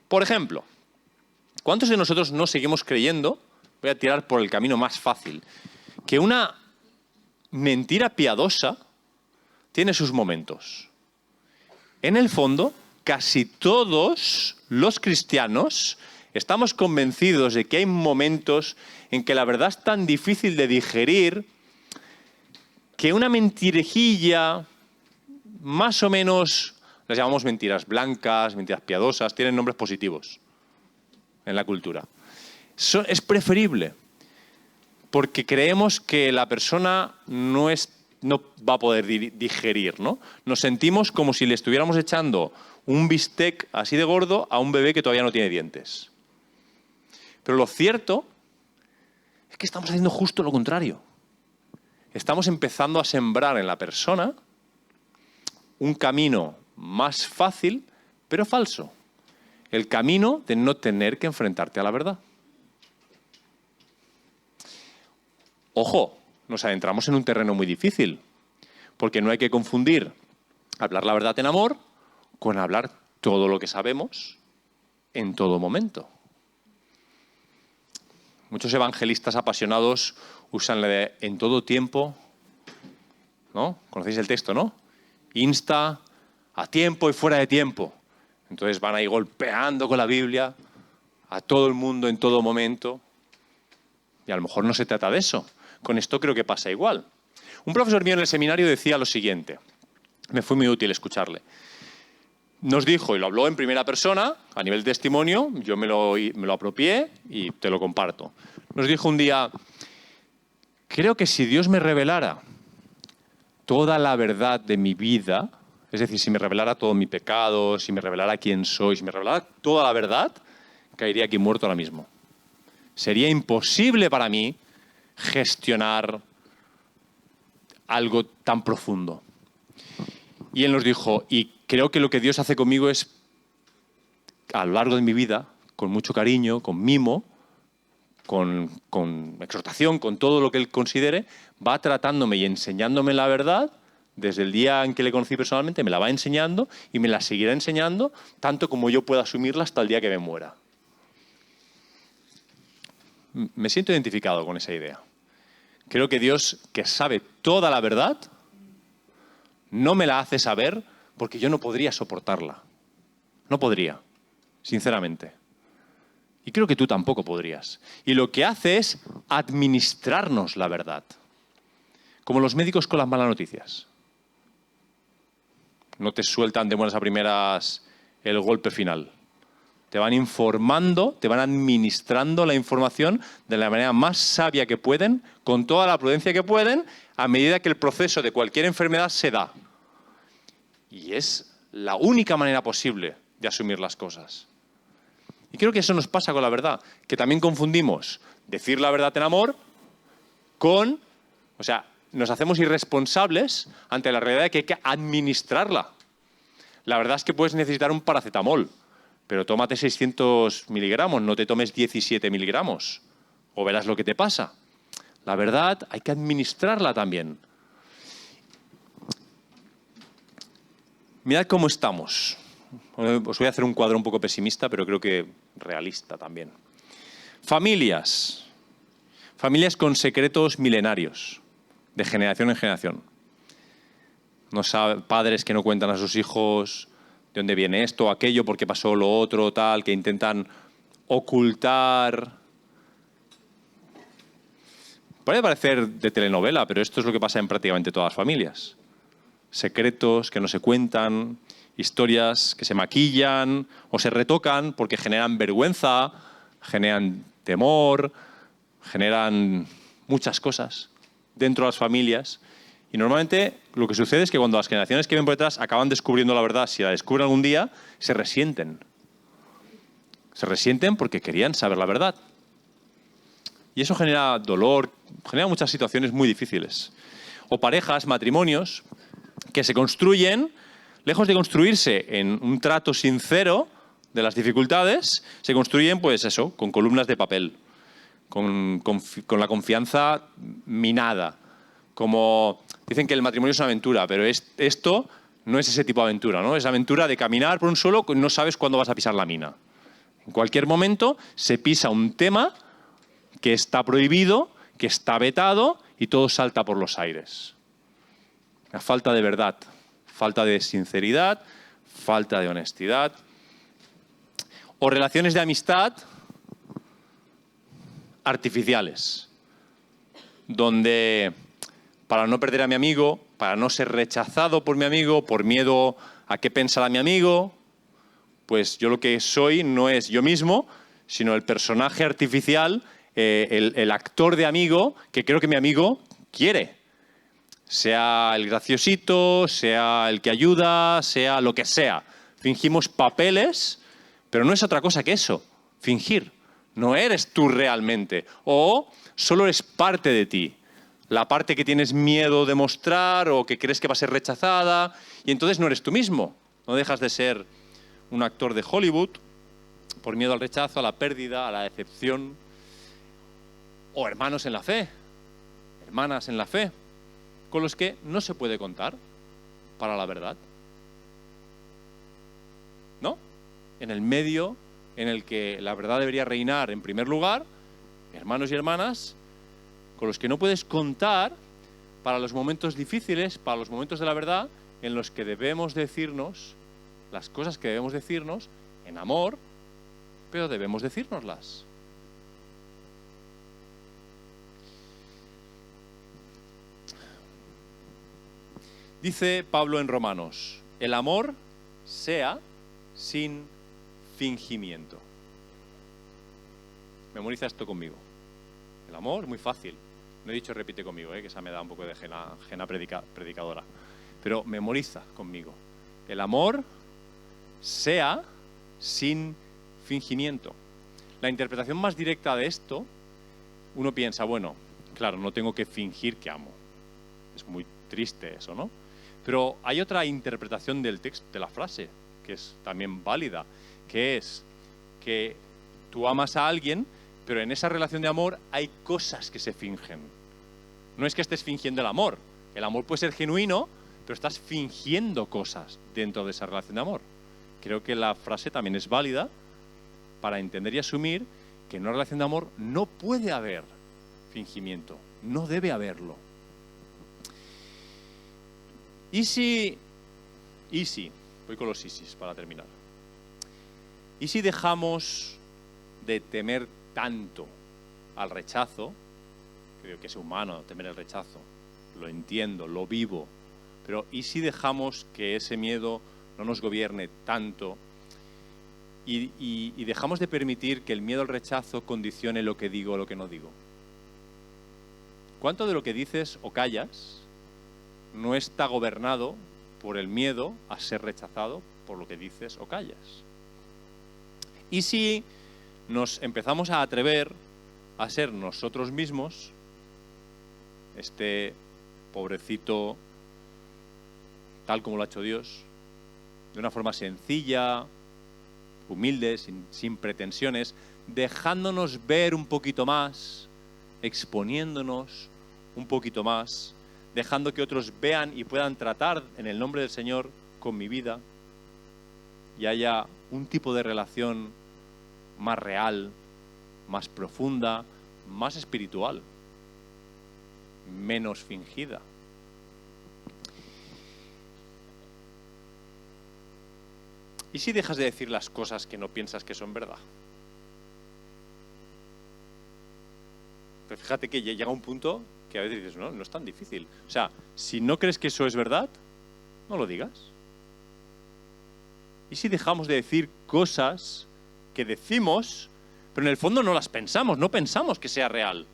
Por ejemplo, ¿cuántos de nosotros no seguimos creyendo? Voy a tirar por el camino más fácil. Que una mentira piadosa tiene sus momentos. En el fondo, casi todos los cristianos estamos convencidos de que hay momentos en que la verdad es tan difícil de digerir que una mentirejilla, más o menos, las llamamos mentiras blancas, mentiras piadosas, tienen nombres positivos en la cultura. Es preferible, porque creemos que la persona no va a poder digerir, ¿no? Nos sentimos como si le estuviéramos echando un bistec así de gordo a un bebé que todavía no tiene dientes. Pero lo cierto es que estamos haciendo justo lo contrario. Estamos empezando a sembrar en la persona un camino más fácil, pero falso. El camino de no tener que enfrentarte a la verdad. Ojo, nos adentramos en un terreno muy difícil, porque no hay que confundir hablar la verdad en amor con hablar todo lo que sabemos en todo momento. Muchos evangelistas apasionados usan la de en todo tiempo, ¿no? ¿Conocéis el texto, no? Insta a tiempo y fuera de tiempo. Entonces van ahí golpeando con la Biblia a todo el mundo en todo momento. Y a lo mejor no se trata de eso. Con esto creo que pasa igual. Un profesor mío en el seminario decía lo siguiente. Me fue muy útil escucharle. Nos dijo, y lo habló en primera persona, a nivel de testimonio, yo me lo apropié y te lo comparto. Nos dijo un día, creo que si Dios me revelara toda la verdad de mi vida, es decir, si me revelara todo mi pecado, si me revelara quién soy, si me revelara toda la verdad, caería aquí muerto ahora mismo. Sería imposible para mí gestionar algo tan profundo. Y él nos dijo, y creo que lo que Dios hace conmigo es, a lo largo de mi vida, con mucho cariño, con mimo, con exhortación, con todo lo que Él considere, va tratándome y enseñándome la verdad, desde el día en que le conocí personalmente, me la va enseñando y me la seguirá enseñando, tanto como yo pueda asumirla hasta el día que me muera. Me siento identificado con esa idea. Creo que Dios, que sabe toda la verdad, no me la hace saber porque yo no podría soportarla. No podría, sinceramente. Y creo que tú tampoco podrías. Y lo que hace es administrarnos la verdad. Como los médicos con las malas noticias. No te sueltan de buenas a primeras el golpe final. Te van informando, te van administrando la información de la manera más sabia que pueden, con toda la prudencia que pueden, a medida que el proceso de cualquier enfermedad se da. Y es la única manera posible de asumir las cosas. Y creo que eso nos pasa con la verdad, que también confundimos decir la verdad en amor con, nos hacemos irresponsables ante la realidad de que hay que administrarla. La verdad es que puedes necesitar un paracetamol, pero tómate 600 miligramos, no te tomes 17 miligramos, o verás lo que te pasa. La verdad hay que administrarla también. Mirad cómo estamos. Os voy a hacer un cuadro un poco pesimista, pero creo que realista también. Familias. Familias con secretos milenarios, de generación en generación. Padres que no cuentan a sus hijos de dónde viene esto o aquello, porque pasó lo otro, tal, que intentan ocultar. Puede parecer de telenovela, pero esto es lo que pasa en prácticamente todas las familias. secretos que no se cuentan, historias que se maquillan o se retocan porque generan vergüenza, generan temor, generan muchas cosas dentro de las familias. Y normalmente lo que sucede es que cuando las generaciones que ven por detrás acaban descubriendo la verdad, si la descubren algún día, se resienten. Se resienten porque querían saber la verdad. Y eso genera dolor, genera muchas situaciones muy difíciles. O parejas, matrimonios, que se construyen, lejos de construirse en un trato sincero de las dificultades, se construyen, pues eso, con columnas de papel, con la confianza minada. Como dicen que el matrimonio es una aventura, pero esto no es ese tipo de aventura, ¿no? Es aventura de caminar por un suelo que no sabes cuándo vas a pisar la mina. En cualquier momento se pisa un tema que está prohibido, que está vetado y todo salta por los aires. La falta de verdad, falta de sinceridad, falta de honestidad. O relaciones de amistad artificiales, donde para no perder a mi amigo, para no ser rechazado por mi amigo, por miedo a qué pensará mi amigo, pues yo lo que soy no es yo mismo, sino el personaje artificial, el actor de amigo que creo que mi amigo quiere. Sea el graciosito, sea el que ayuda, sea lo que sea. Fingimos papeles, pero no es otra cosa que eso, fingir. No eres tú realmente. O solo eres parte de ti. La parte que tienes miedo de mostrar o que crees que va a ser rechazada. Y entonces no eres tú mismo. No dejas de ser un actor de Hollywood por miedo al rechazo, a la pérdida, a la decepción. O hermanos en la fe, hermanas en la fe, con los que no se puede contar para la verdad. ¿No? En el medio en el que la verdad debería reinar en primer lugar, hermanos y hermanas, con los que no puedes contar para los momentos difíciles, para los momentos de la verdad, en los que debemos decirnos las cosas que debemos decirnos en amor, pero debemos decírnoslas. Dice Pablo en Romanos, el amor sea sin fingimiento. Memoriza esto conmigo. El amor, muy fácil. No he dicho repite conmigo, que esa me da un poco de gena predicadora. Pero memoriza conmigo. El amor sea sin fingimiento. La interpretación más directa de esto, uno piensa, bueno, claro, no tengo que fingir que amo. Es muy triste eso, ¿no? Pero hay otra interpretación del texto, de la frase, que es también válida, que es que tú amas a alguien, pero en esa relación de amor hay cosas que se fingen. No es que estés fingiendo el amor puede ser genuino, pero estás fingiendo cosas dentro de esa relación de amor. Creo que la frase también es válida para entender y asumir que en una relación de amor no puede haber fingimiento, no debe haberlo. ¿Y si, voy con los ISIs para terminar, y si dejamos de temer tanto al rechazo? Creo que es humano temer el rechazo, lo entiendo, lo vivo, pero ¿y si dejamos que ese miedo no nos gobierne tanto y dejamos de permitir que el miedo al rechazo condicione lo que digo o lo que no digo? ¿Cuánto de lo que dices o callas no está gobernado por el miedo a ser rechazado por lo que dices o callas? ¿Y si nos empezamos a atrever a ser nosotros mismos, este pobrecito tal como lo ha hecho Dios, de una forma sencilla, humilde, sin pretensiones, dejándonos ver un poquito más, exponiéndonos un poquito más, dejando que otros vean y puedan tratar en el nombre del Señor con mi vida y haya un tipo de relación más real, más profunda, más espiritual, menos fingida? ¿Y si dejas de decir las cosas que no piensas que son verdad? Pero fíjate que llega un punto que a veces dices, no es tan difícil. O sea, si no crees que eso es verdad, no lo digas. ¿Y si dejamos de decir cosas que decimos, pero en el fondo no las pensamos, no pensamos que sea real?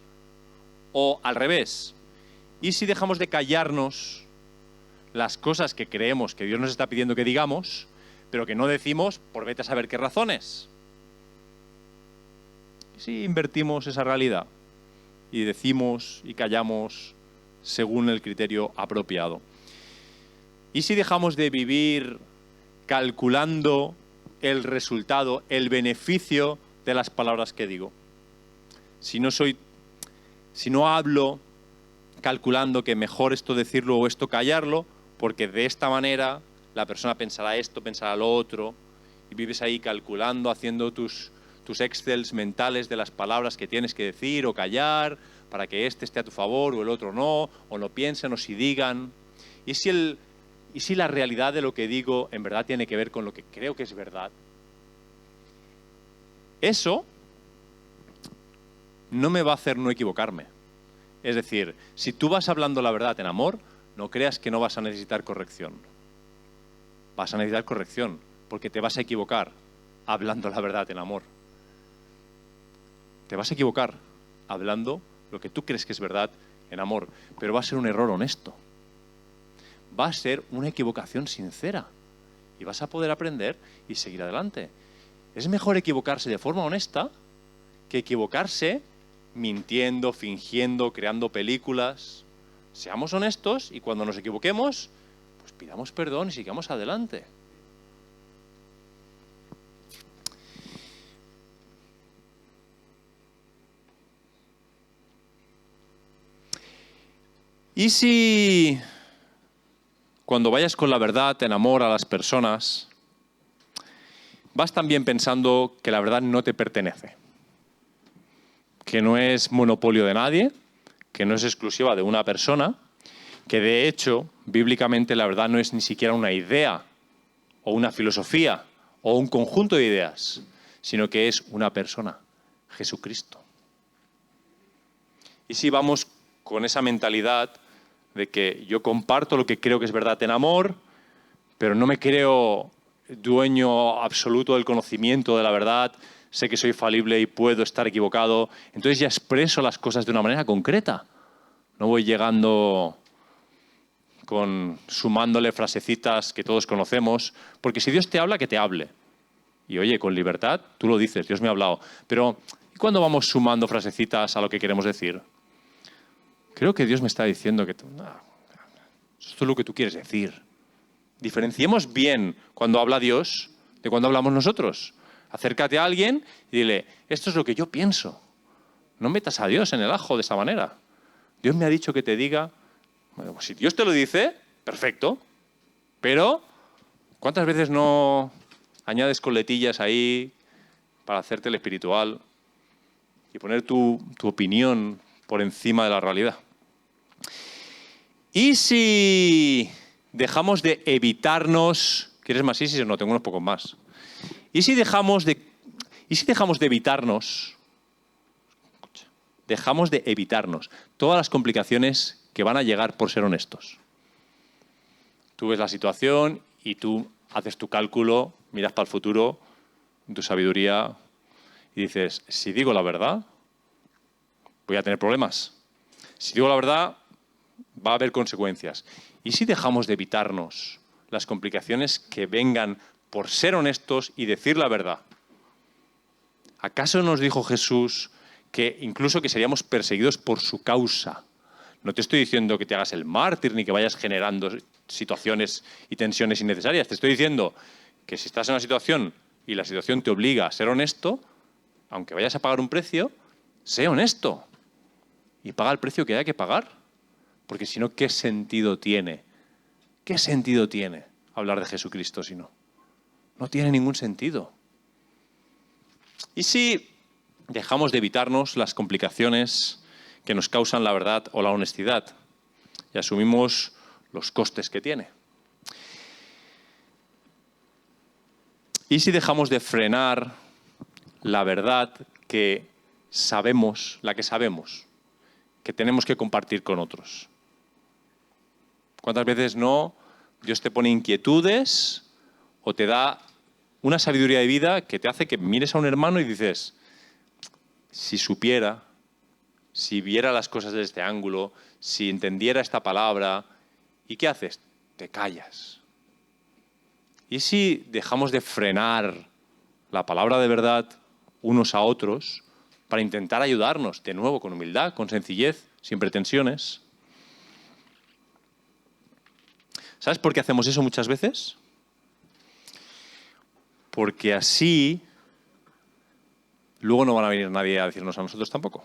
O al revés, ¿y si dejamos de callarnos las cosas que creemos que Dios nos está pidiendo que digamos, pero que no decimos por vete a saber qué razones? ¿Y si invertimos esa realidad y decimos y callamos según el criterio apropiado? ¿Y si dejamos de vivir calculando el resultado, el beneficio de las palabras que digo? Si no hablo calculando que mejor esto decirlo o esto callarlo, porque de esta manera la persona pensará esto, pensará lo otro, y vives ahí calculando, haciendo tus excels mentales de las palabras que tienes que decir o callar, para que este esté a tu favor o el otro no, o no piensen o si digan. ¿Y si la realidad de lo que digo en verdad tiene que ver con lo que creo que es verdad? Eso no me va a hacer no equivocarme. Es decir, si tú vas hablando la verdad en amor, no creas que no vas a necesitar corrección. Vas a necesitar corrección, porque te vas a equivocar hablando la verdad en amor. Te vas a equivocar hablando lo que tú crees que es verdad en amor, pero va a ser un error honesto. Va a ser una equivocación sincera y vas a poder aprender y seguir adelante. Es mejor equivocarse de forma honesta que equivocarse mintiendo, fingiendo, creando películas. Seamos honestos y cuando nos equivoquemos, pues pidamos perdón y sigamos adelante. ¿Y si cuando vayas con la verdad en amor a las personas, vas también pensando que la verdad no te pertenece? Que no es monopolio de nadie, que no es exclusiva de una persona, que de hecho, bíblicamente la verdad no es ni siquiera una idea o una filosofía o un conjunto de ideas, sino que es una persona, Jesucristo. ¿Y si vamos con esa mentalidad de que yo comparto lo que creo que es verdad en amor, pero no me creo dueño absoluto del conocimiento de la verdad, sé que soy falible y puedo estar equivocado, entonces ya expreso las cosas de una manera concreta? No voy llegando sumándole frasecitas que todos conocemos, porque si Dios te habla, que te hable. Y oye, con libertad, tú lo dices, Dios me ha hablado. Pero ¿y cuándo vamos sumando frasecitas a lo que queremos decir? Creo que Dios me está diciendo que esto es lo que tú quieres decir. Diferenciemos bien cuando habla Dios de cuando hablamos nosotros. Acércate a alguien y dile, esto es lo que yo pienso. No metas a Dios en el ajo de esa manera. Dios me ha dicho que te diga. Bueno, pues si Dios te lo dice, perfecto. Pero, ¿cuántas veces no añades coletillas ahí para hacerte el espiritual y poner tu opinión por encima de la realidad? ¿Y si dejamos de evitarnos? ¿Quieres más sí? No, tengo unos pocos más. ¿Y si dejamos de evitarnos? Dejamos de evitarnos todas las complicaciones que van a llegar por ser honestos. Tú ves la situación y tú haces tu cálculo, miras para el futuro, tu sabiduría, y dices, si digo la verdad, voy a tener problemas. Si digo la verdad, va a haber consecuencias. ¿Y si dejamos de evitarnos las complicaciones que vengan por ser honestos y decir la verdad? ¿Acaso nos dijo Jesús que incluso que seríamos perseguidos por su causa? No te estoy diciendo que te hagas el mártir ni que vayas generando situaciones y tensiones innecesarias. Te estoy diciendo que si estás en una situación y la situación te obliga a ser honesto, aunque vayas a pagar un precio, sé honesto y paga el precio que haya que pagar. Porque si no, ¿qué sentido tiene? ¿Qué sentido tiene hablar de Jesucristo si no? No tiene ningún sentido. ¿Y si dejamos de evitarnos las complicaciones que nos causan la verdad o la honestidad y asumimos los costes que tiene? ¿Y si dejamos de frenar la verdad que sabemos, que tenemos que compartir con otros? ¿Cuántas veces no Dios te pone inquietudes o te da una sabiduría de vida que te hace que mires a un hermano y dices, si supiera, si viera las cosas desde este ángulo, si entendiera esta palabra, ¿y qué haces? Te callas. ¿Y si dejamos de frenar la palabra de verdad unos a otros para intentar ayudarnos, de nuevo, con humildad, con sencillez, sin pretensiones? ¿Sabes por qué hacemos eso muchas veces? Porque así luego no van a venir nadie a decirnos a nosotros tampoco.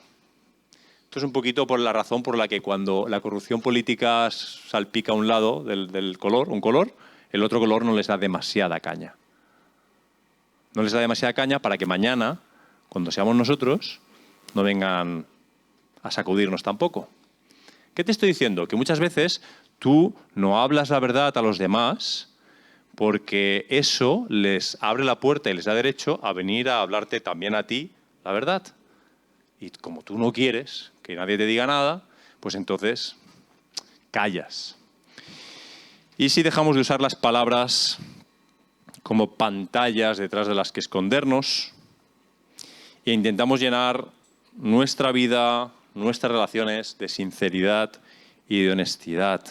Esto es un poquito por la razón por la que cuando la corrupción política salpica a un lado del color, un color, el otro color no les da demasiada caña. No les da demasiada caña para que mañana, cuando seamos nosotros, no vengan a sacudirnos tampoco. ¿Qué te estoy diciendo? Que muchas veces tú no hablas la verdad a los demás porque eso les abre la puerta y les da derecho a venir a hablarte también a ti la verdad. Y como tú no quieres que nadie te diga nada, pues entonces callas. Y si dejamos de usar las palabras como pantallas detrás de las que escondernos e intentamos llenar nuestra vida, nuestras relaciones de sinceridad y de honestidad.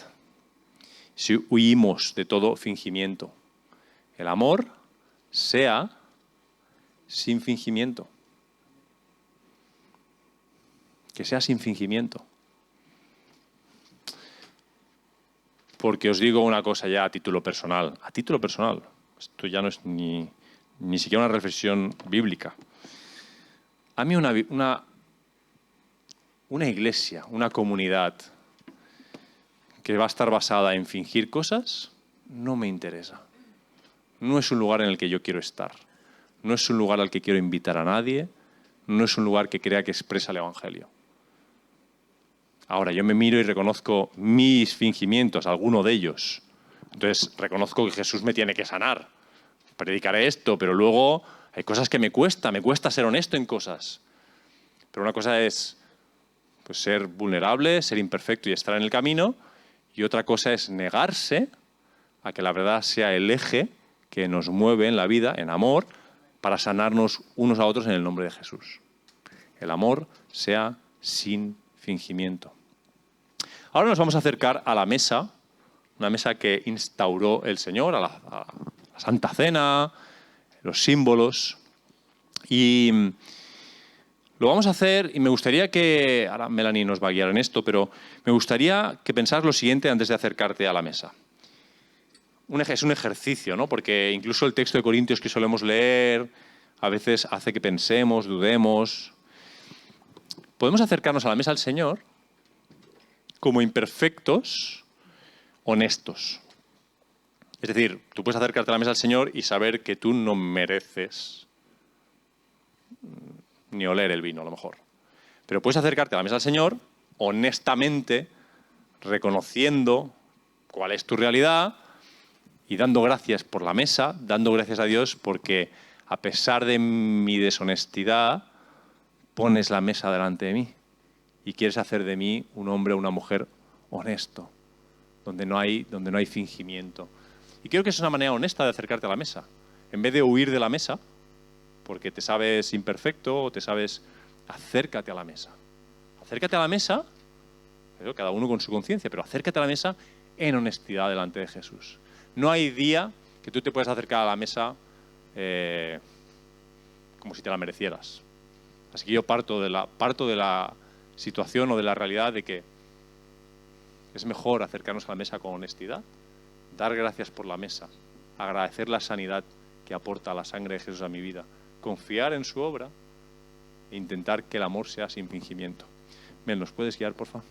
Si huimos de todo fingimiento. El amor sea sin fingimiento. Que sea sin fingimiento. Porque os digo una cosa ya a título personal. A título personal. Esto ya no es ni siquiera una reflexión bíblica. A mí una iglesia, una comunidad que va a estar basada en fingir cosas, no me interesa. No es un lugar en el que yo quiero estar. No es un lugar al que quiero invitar a nadie. No es un lugar que crea que expresa el Evangelio. Ahora, yo me miro y reconozco mis fingimientos, alguno de ellos. Entonces, reconozco que Jesús me tiene que sanar. Predicaré esto, pero luego hay cosas que me cuesta ser honesto en cosas. Pero una cosa es pues, ser vulnerable, ser imperfecto y estar en el camino, y otra cosa es negarse a que la verdad sea el eje que nos mueve en la vida, en amor, para sanarnos unos a otros en el nombre de Jesús. El amor sea sin fingimiento. Ahora nos vamos a acercar a la mesa, una mesa que instauró el Señor, a la Santa Cena, los símbolos. Y lo vamos a hacer, y me gustaría que, ahora Melanie nos va a guiar en esto, pero me gustaría que pensaras lo siguiente antes de acercarte a la mesa. Es un ejercicio, ¿no? Porque incluso el texto de Corintios que solemos leer a veces hace que pensemos, dudemos. Podemos acercarnos a la mesa del Señor como imperfectos, honestos. Es decir, tú puedes acercarte a la mesa del Señor y saber que tú no mereces ni oler el vino, a lo mejor. Pero puedes acercarte a la mesa del Señor honestamente, reconociendo cuál es tu realidad y dando gracias por la mesa, dando gracias a Dios porque a pesar de mi deshonestidad, pones la mesa delante de mí y quieres hacer de mí un hombre o una mujer honesto, donde no hay fingimiento. Y creo que es una manera honesta de acercarte a la mesa. En vez de huir de la mesa, porque te sabes imperfecto o te sabes, acércate a la mesa. Acércate a la mesa, pero cada uno con su conciencia, pero acércate a la mesa en honestidad delante de Jesús. No hay día que tú te puedas acercar a la mesa como si te la merecieras. Así que yo parto de la situación o de la realidad de que es mejor acercarnos a la mesa con honestidad, dar gracias por la mesa, agradecer la sanidad que aporta la sangre de Jesús a mi vida, confiar en su obra e intentar que el amor sea sin fingimiento. Mel, ¿nos puedes guiar, por favor?